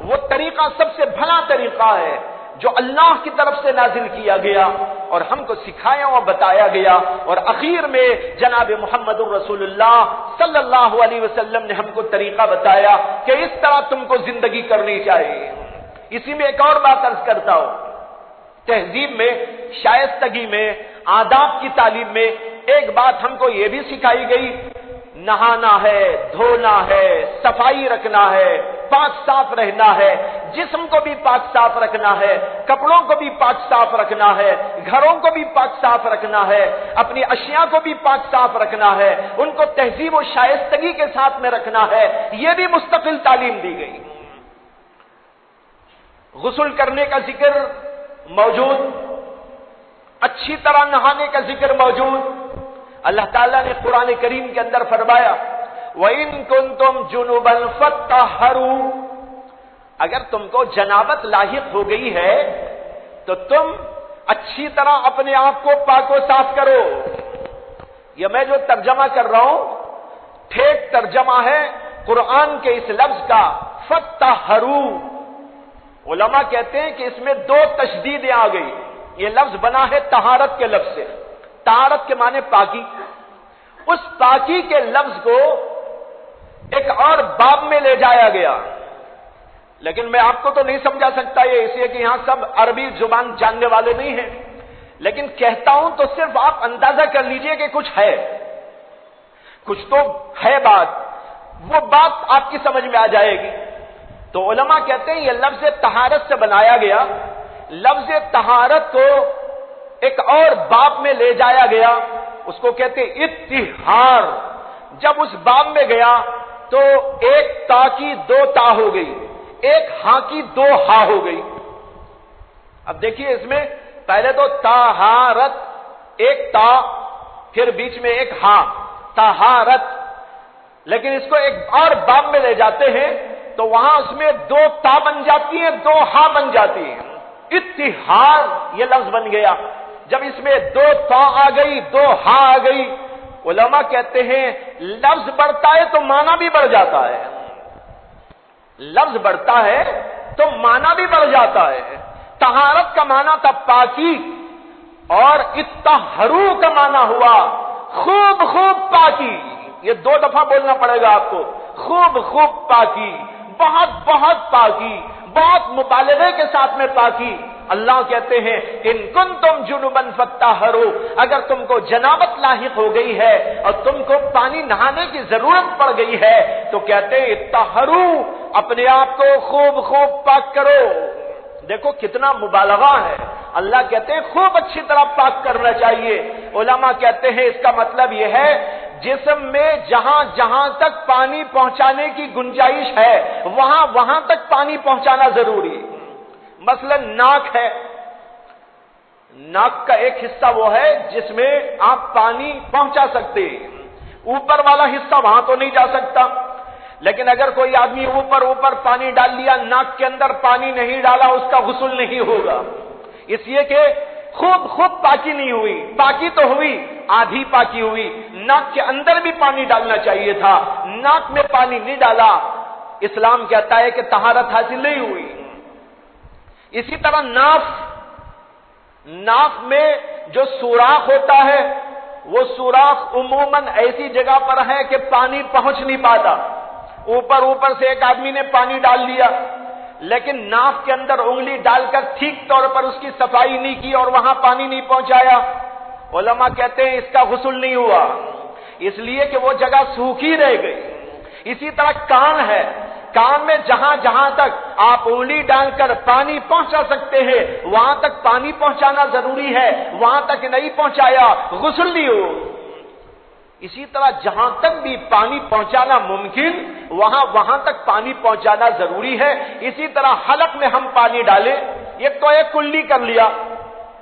وہ طریقہ سب سے بھلا طریقہ ہے جو اللہ کی طرف سے نازل کیا گیا اور ہم کو سکھایا اور بتایا گیا. اور اخیر میں جناب محمد الرسول اللہ صلی اللہ علیہ وسلم نے ہم کو طریقہ بتایا کہ اس طرح تم کو زندگی کرنی چاہیے. اسی میں ایک اور بات عرض کرتا ہوں. تہذیب میں، شائستگی میں، آداب کی تعلیم میں ایک بات ہم کو یہ بھی سکھائی گئی، نہانا ہے، دھونا ہے، صفائی رکھنا ہے، پاک صاف رہنا ہے. جسم کو بھی پاک صاف رکھنا ہے، کپڑوں کو بھی پاک صاف رکھنا ہے، گھروں کو بھی پاک صاف رکھنا ہے، اپنی اشیاء کو بھی پاک صاف رکھنا ہے، ان کو تہذیب و شائستگی کے ساتھ میں رکھنا ہے. یہ بھی مستقل تعلیم دی گئی. غسل کرنے کا ذکر موجود، اچھی طرح نہانے کا ذکر موجود. اللہ تعالیٰ نے قرآن کریم کے اندر فرمایا وَإِن كُنتُمْ جُنُبًا فَطَّهَّرُوا. اگر تم کو جنابت لاحق ہو گئی ہے تو تم اچھی طرح اپنے آپ کو پاک و صاف کرو. یہ میں جو ترجمہ کر رہا ہوں ٹھیک ترجمہ ہے قرآن کے اس لفظ کا فَطَّهَّرُوا. علماء کہتے ہیں کہ اس میں دو تشدیدیں آ گئی. یہ لفظ بنا ہے طہارت کے لفظ سے. طہارت کے معنی پاکی. اس پاکی کے لفظ کو ایک اور باب میں لے جایا گیا، لیکن میں آپ کو تو نہیں سمجھا سکتا یہ اس لیے کہ یہاں سب عربی زبان جاننے والے نہیں ہیں، لیکن کہتا ہوں تو صرف آپ اندازہ کر لیجئے کہ کچھ ہے، کچھ تو ہے بات، وہ بات آپ کی سمجھ میں آ جائے گی. تو علماء کہتے ہیں یہ لفظ طہارت سے بنایا گیا. لفظ طہارت کو ایک اور باب میں لے جایا گیا، اس کو کہتے ہیں اطہار. جب اس باب میں گیا تو ایک تا کی دو تا ہو گئی، ایک ہاں کی دو ہا ہو گئی. اب دیکھیے اس میں پہلے تو طہارت ایک تا، پھر بیچ میں ایک ہاں، طہارت. لیکن اس کو ایک اور باب میں لے جاتے ہیں تو وہاں اس میں 2 تا بن جاتی ہیں، 2 ہا بن جاتی ہیں، اتحاد یہ لفظ بن گیا۔ جب اس میں 2 تا آ گئی، 2 ہا آ گئی، علماء کہتے ہیں لفظ بڑھتا ہے تو معنی بھی بڑھ جاتا ہے، لفظ بڑھتا ہے تو معنی بھی بڑھ جاتا ہے۔ طہارت کا معنی تھا پاکی، اور اطہروا کا معنی ہوا خوب خوب پاکی۔ یہ 2 دفعہ بولنا پڑے گا آپ کو، خوب خوب پاکی، بہت بہت پاکی، بہت مبالغے کے ساتھ میں پاکی۔ اللہ کہتے ہیں ان کنتم جنبا فطہروا، اگر تم کو جنابت لاحق ہو گئی ہے اور تم کو پانی نہانے کی ضرورت پڑ گئی ہے تو کہتے ہیں اطہروا، اپنے آپ کو خوب خوب پاک کرو۔ دیکھو کتنا مبالغہ ہے، اللہ کہتے ہیں خوب اچھی طرح پاک کرنا چاہیے۔ علماء کہتے ہیں اس کا مطلب یہ ہے جسم میں جہاں جہاں تک پانی پہنچانے کی گنجائش ہے وہاں وہاں تک پانی پہنچانا ضروری۔ مثلا ناک ہے، ناک کا ایک حصہ وہ ہے جس میں آپ پانی پہنچا سکتے ہیں، اوپر والا حصہ وہاں تو نہیں جا سکتا۔ لیکن اگر کوئی آدمی اوپر پانی ڈال لیا، ناک کے اندر پانی نہیں ڈالا، اس کا غسل نہیں ہوگا، اس لیے کہ خوب پاکی نہیں ہوئی۔ پاکی تو ہوئی، آدھی پاکی ہوئی، ناک کے اندر بھی پانی ڈالنا چاہیے تھا، ناک میں پانی نہیں ڈالا، اسلام کہتا ہے کہ طہارت حاصل نہیں ہوئی۔ اسی طرح ناف میں جو سوراخ ہوتا ہے وہ سوراخ عموماً ایسی جگہ پر ہے کہ پانی پہنچ نہیں پاتا، اوپر سے ایک آدمی نے پانی ڈال لیا لیکن ناف کے اندر انگلی ڈال کر ٹھیک طور پر اس کی صفائی نہیں کی اور وہاں پانی نہیں پہنچایا، علماء کہتے ہیں اس کا غسل نہیں ہوا، اس لیے کہ وہ جگہ سوکھی رہ گئی۔ اسی طرح کان ہے، کان میں جہاں جہاں تک آپ انگلی ڈال کر پانی پہنچا سکتے ہیں وہاں تک پانی پہنچانا ضروری ہے، وہاں تک نہیں پہنچایا غسل نہیں ہو۔ اسی طرح جہاں تک بھی پانی پہنچانا ممکن وہاں تک پانی پہنچانا ضروری ہے۔ اسی طرح حلق میں ہم پانی ڈالیں، ایک تو ایک کلی کر لیا،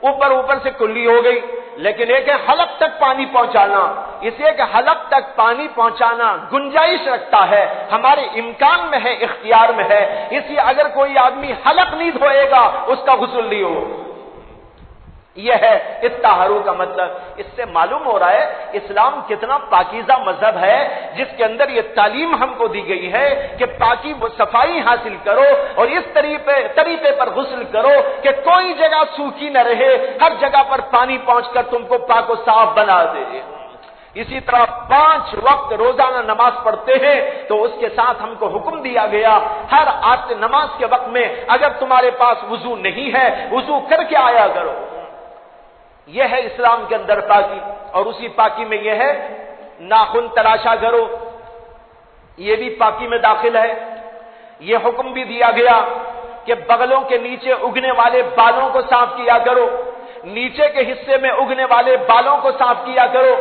اوپر سے کلی ہو گئی، لیکن ایک ہے حلق تک پانی پہنچانا، اس لیے کہ حلق تک پانی پہنچانا گنجائش رکھتا ہے، ہمارے امکان میں ہے، اختیار میں ہے، اس لیے اگر کوئی آدمی حلق نہیں دھوئے گا اس کا غسل نہیں ہو۔ یہ ہے اطہاروا کا مطلب۔ اس سے معلوم ہو رہا ہے اسلام کتنا پاکیزہ مذہب ہے جس کے اندر یہ تعلیم ہم کو دی گئی ہے کہ پاکی و صفائی حاصل کرو اور اس طریقے پر غسل کرو کہ کوئی جگہ سوکھی نہ رہے، ہر جگہ پر پانی پہنچ کر تم کو پاک و صاف بنا دے۔ اسی طرح 5 وقت روزانہ نماز پڑھتے ہیں تو اس کے ساتھ ہم کو حکم دیا گیا ہر نماز کے وقت میں اگر تمہارے پاس وضو نہیں ہے وضو کر کے آیا کرو۔ یہ ہے اسلام کے اندر پاکی، اور اسی پاکی میں یہ ہے ناخن تراشا کرو، یہ بھی پاکی میں داخل ہے۔ یہ حکم بھی دیا گیا کہ بغلوں کے نیچے اگنے والے بالوں کو صاف کیا کرو، نیچے کے حصے میں اگنے والے بالوں کو صاف کیا کرو،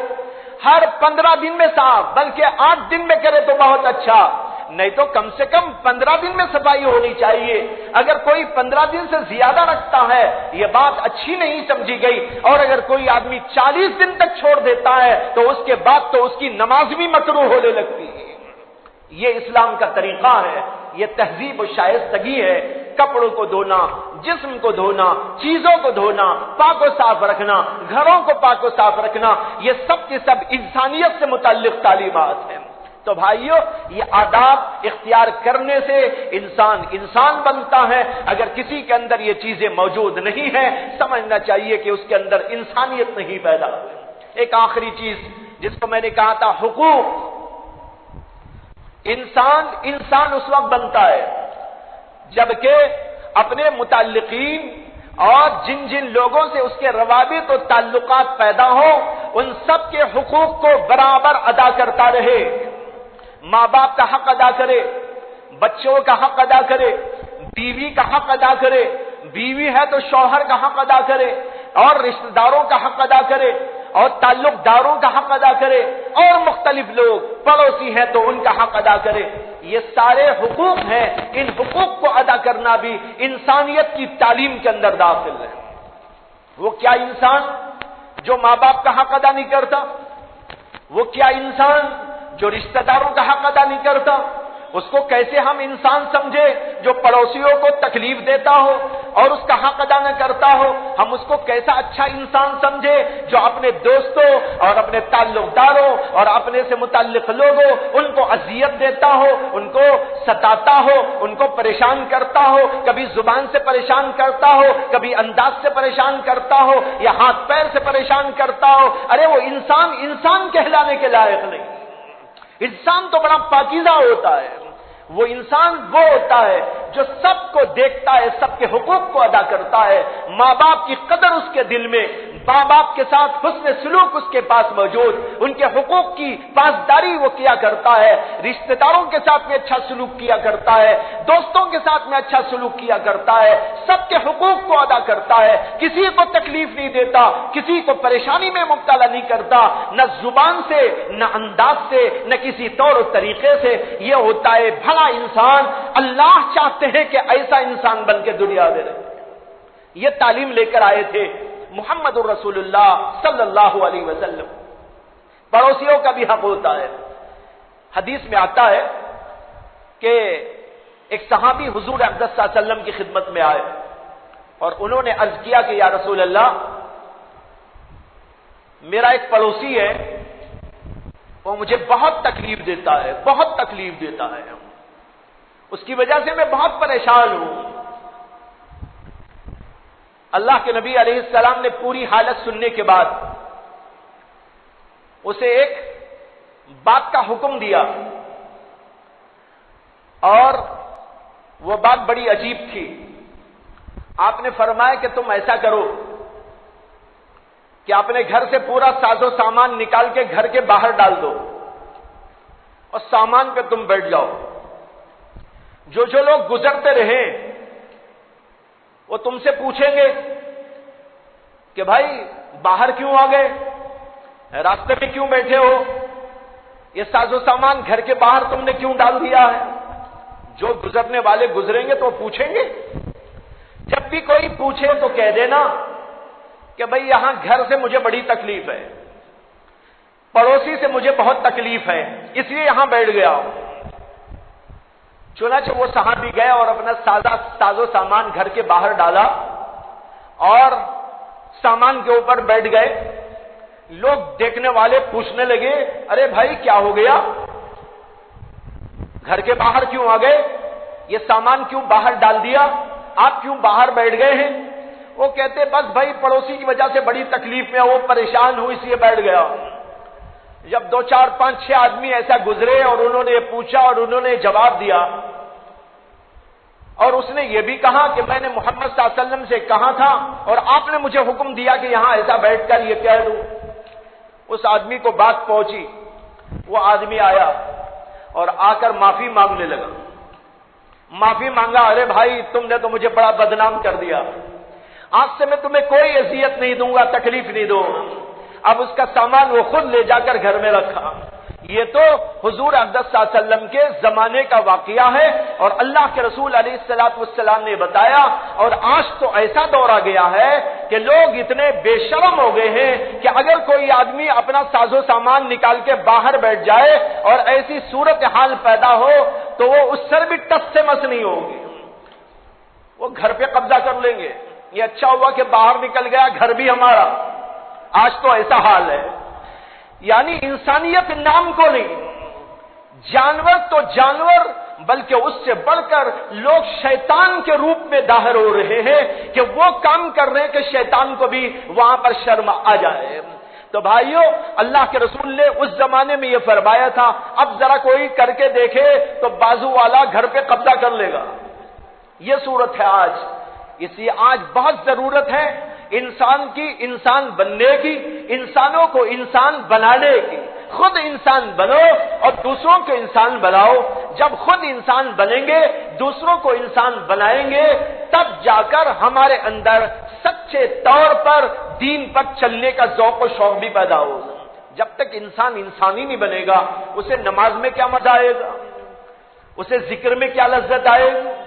ہر 15 دن میں صاف، بلکہ 8 دن میں کرے تو بہت اچھا، نہیں تو کم سے کم 15 دن میں صفائی ہونی چاہیے۔ اگر کوئی 15 دن سے زیادہ رکھتا ہے یہ بات اچھی نہیں سمجھی گئی، اور اگر کوئی آدمی 40 دن تک چھوڑ دیتا ہے تو اس کے بعد تو اس کی نماز بھی مکروہ ہونے لگتی ہے۔ یہ اسلام کا طریقہ ہے، یہ تہذیب و شائستگی ہے۔ کپڑوں کو دھونا، جسم کو دھونا، چیزوں کو دھونا، پاک و صاف رکھنا، گھروں کو پاک و صاف رکھنا، یہ سب کے سب انسانیت سے متعلق تعلیمات ہیں۔ تو بھائیو یہ آداب اختیار کرنے سے انسان بنتا ہے، اگر کسی کے اندر یہ چیزیں موجود نہیں ہیں سمجھنا چاہیے کہ اس کے اندر انسانیت نہیں پیدا ہوئی۔ ایک آخری چیز جس کو میں نے کہا تھا حقوق، انسان اس وقت بنتا ہے جبکہ اپنے متعلقین اور جن لوگوں سے اس کے روابط و تعلقات پیدا ہوں ان سب کے حقوق کو برابر ادا کرتا رہے، ماں باپ کا حق ادا کرے، بچوں کا حق ادا کرے، بیوی کا حق ادا کرے، بیوی ہے تو شوہر کا حق ادا کرے، اور رشتہ داروں کا حق ادا کرے، اور تعلق داروں کا حق ادا کرے، اور مختلف لوگ پڑوسی ہیں تو ان کا حق ادا کرے۔ یہ سارے حقوق ہیں، ان حقوق کو ادا کرنا بھی انسانیت کی تعلیم کے اندر داخل ہے۔ وہ کیا انسان جو ماں باپ کا حق ادا نہیں کرتا؟ وہ کیا انسان جو رشتہ داروں کا حق ادا نہیں کرتا؟ اس کو کیسے ہم انسان سمجھے جو پڑوسیوں کو تکلیف دیتا ہو اور اس کا حق ادا نہ کرتا ہو؟ ہم اس کو کیسا اچھا انسان سمجھے جو اپنے دوستوں اور اپنے تعلق داروں اور اپنے سے متعلق لوگوں ان کو اذیت دیتا ہو، ان کو ستاتا ہو، ان کو پریشان کرتا ہو، کبھی زبان سے پریشان کرتا ہو، کبھی انداز سے پریشان کرتا ہو یا ہاتھ پیر سے پریشان کرتا ہو؟ ارے وہ انسان کہلانے کے لائق نہیں۔ انسان تو بڑا پاکیزہ ہوتا ہے، وہ انسان وہ ہوتا ہے جو سب کو دیکھتا ہے، سب کے حقوق کو ادا کرتا ہے، ماں باپ کی قدر اس کے دل میں، ماں باپ کے ساتھ حسن سلوک اس کے پاس موجود، ان کے حقوق کی پاسداری وہ کیا کرتا ہے، رشتہ داروں کے ساتھ میں اچھا سلوک کیا کرتا ہے، دوستوں کے ساتھ میں اچھا سلوک کیا کرتا ہے، سب کے حقوق کو ادا کرتا ہے، کسی کو تکلیف نہیں دیتا، کسی کو پریشانی میں مبتلا نہیں کرتا، نہ زبان سے، نہ انداز سے، نہ کسی طور و طریقے سے۔ یہ ہوتا ہے بھلا انسان۔ اللہ چاہتے ہیں کہ ایسا انسان بن کے دنیا میں رہے۔ یہ تعلیم لے کر آئے تھے محمد الرسول اللہ صلی اللہ علیہ وسلم۔ پڑوسیوں کا بھی حق ہوتا ہے۔ حدیث میں آتا ہے کہ ایک صحابی حضور اقدس صلی اللہ علیہ وسلم کی خدمت میں آئے اور انہوں نے عرض کیا کہ یا رسول اللہ، میرا ایک پڑوسی ہے، وہ مجھے بہت تکلیف دیتا ہے، بہت تکلیف دیتا ہے، اس کی وجہ سے میں بہت پریشان ہوں۔ اللہ کے نبی علیہ السلام نے پوری حالت سننے کے بعد اسے ایک بات کا حکم دیا، اور وہ بات بڑی عجیب تھی۔ آپ نے فرمایا کہ تم ایسا کرو کہ اپنے گھر سے پورا ساز و سامان نکال کے گھر کے باہر ڈال دو اور سامان پہ تم بیٹھ جاؤ۔ جو لوگ گزرتے رہیں وہ تم سے پوچھیں گے کہ بھائی باہر کیوں آ گئے، راستے میں کیوں بیٹھے ہو، یہ ساز و سامان گھر کے باہر تم نے کیوں ڈال دیا ہے؟ جو گزرنے والے گزریں گے تو وہ پوچھیں گے۔ جب بھی کوئی پوچھے تو کہہ دینا کہ بھئی یہاں گھر سے مجھے بڑی تکلیف ہے، پڑوسی سے مجھے بہت تکلیف ہے، اس لیے یہاں بیٹھ گیا ہوں۔ چنانچہ وہ صحابی گئے اور اپنا ساز و سامان گھر کے باہر ڈالا اور سامان کے اوپر بیٹھ گئے۔ لوگ دیکھنے والے پوچھنے لگے، ارے بھائی کیا ہو گیا، گھر کے باہر کیوں آ گئے، یہ سامان کیوں باہر ڈال دیا، آپ کیوں باہر بیٹھ گئے ہیں؟ وہ کہتے بس بھائی پڑوسی کی وجہ سے بڑی تکلیف میں وہ پریشان ہوں اس لیے بیٹھ گیا۔ جب 2 4 5 6 آدمی ایسا گزرے اور انہوں نے یہ پوچھا اور انہوں نے جواب دیا، اور اس نے یہ بھی کہا کہ میں نے محمد صلی اللہ علیہ وسلم سے کہا تھا اور آپ نے مجھے حکم دیا کہ یہاں ایسا بیٹھ کر یہ کہہ دوں، اس آدمی کو بات پہنچی۔ وہ آدمی آیا اور آ کر معافی مانگنے لگا، معافی مانگا، ارے بھائی تم نے تو مجھے بڑا بدنام کر دیا، آج سے میں تمہیں کوئی اذیت نہیں دوں گا، تکلیف نہیں دوں گا۔ اب اس کا سامان وہ خود لے جا کر گھر میں رکھا۔ یہ تو حضور اقدس صلی اللہ علیہ وسلم کے زمانے کا واقعہ ہے اور اللہ کے رسول علیہ الصلوۃ والسلام نے بتایا۔ اور آج تو ایسا دور آ گیا ہے کہ لوگ اتنے بے شرم ہو گئے ہیں کہ اگر کوئی آدمی اپنا ساز و سامان نکال کے باہر بیٹھ جائے اور ایسی صورتحال پیدا ہو تو وہ اس سر بھی ٹس سے مس نہیں ہوگی، وہ گھر پہ قبضہ کر لیں گے۔ یہ اچھا ہوا کہ باہر نکل گیا، گھر بھی ہمارا۔ آج تو ایسا حال ہے، یعنی انسانیت نام کو نہیں، جانور تو جانور بلکہ اس سے بڑھ کر لوگ شیطان کے روپ میں ظاہر ہو رہے ہیں کہ وہ کام کر رہے ہیں کہ شیطان کو بھی وہاں پر شرم آ جائے۔ تو بھائیو، اللہ کے رسول نے اس زمانے میں یہ فرمایا تھا، اب ذرا کوئی کر کے دیکھے تو بازو والا گھر پہ قبضہ کر لے گا۔ یہ صورت ہے آج، اس لیے آج بہت ضرورت ہے انسان کی، انسان بننے کی، انسانوں کو انسان بنانے کی۔ خود انسان بنو اور دوسروں کو انسان بناؤ۔ جب خود انسان بنیں گے، دوسروں کو انسان بنائیں گے، تب جا کر ہمارے اندر سچے طور پر دین پر چلنے کا ذوق و شوق بھی پیدا ہوگا۔ جب تک انسان انسانی نہیں بنے گا، اسے نماز میں کیا مزہ آئے گا، اسے ذکر میں کیا لذت آئے گا،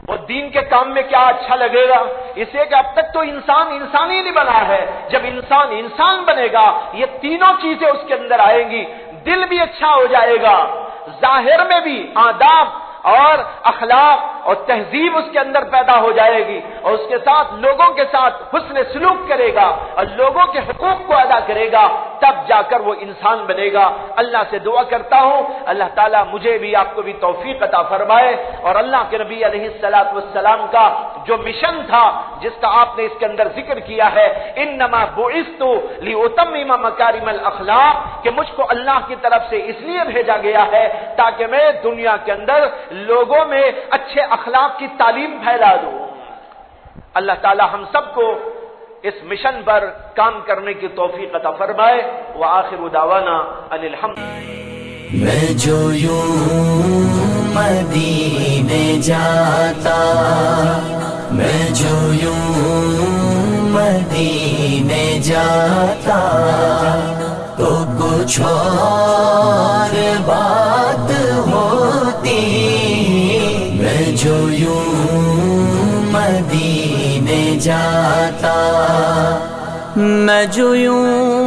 وہ دین کے کام میں کیا اچھا لگے گا؟ اس لیے کہ اب تک تو انسان انسانی نہیں بنا ہے۔ جب انسان انسان بنے گا، یہ تینوں چیزیں اس کے اندر آئیں گی، دل بھی اچھا ہو جائے گا، ظاہر میں بھی آداب اور اخلاق اور تہذیب اس کے اندر پیدا ہو جائے گی، اور اس کے ساتھ لوگوں کے ساتھ حسن سلوک کرے گا اور لوگوں کے حقوق کو ادا کرے گا، تب جا کر وہ انسان بنے گا۔ اللہ سے دعا کرتا ہوں اللہ تعالیٰ مجھے بھی آپ کو بھی توفیق عطا فرمائے، اور اللہ کے نبی علیہ الصلوۃ والسلام کا جو مشن تھا جس کا آپ نے اس کے اندر ذکر کیا ہے، انما بعثت لاتمم مکارم الاخلاق، کہ مجھ کو اللہ کی طرف سے اس لیے بھیجا گیا ہے تاکہ میں دنیا کے اندر لوگوں میں اچھے اخلاق کی تعلیم پھیلا دوں۔ اللہ تعالی ہم سب کو اس مشن پر کام کرنے کی توفیق عطا فرمائے۔ وآخر دعوانا ان الحمد۔ میں جو یوں مدینے جاتا، میں جو یوں مدینے جاتا، تو کچھ اور بات ہوتی، میں جو یوں مدینے جاتا، میں جو یوں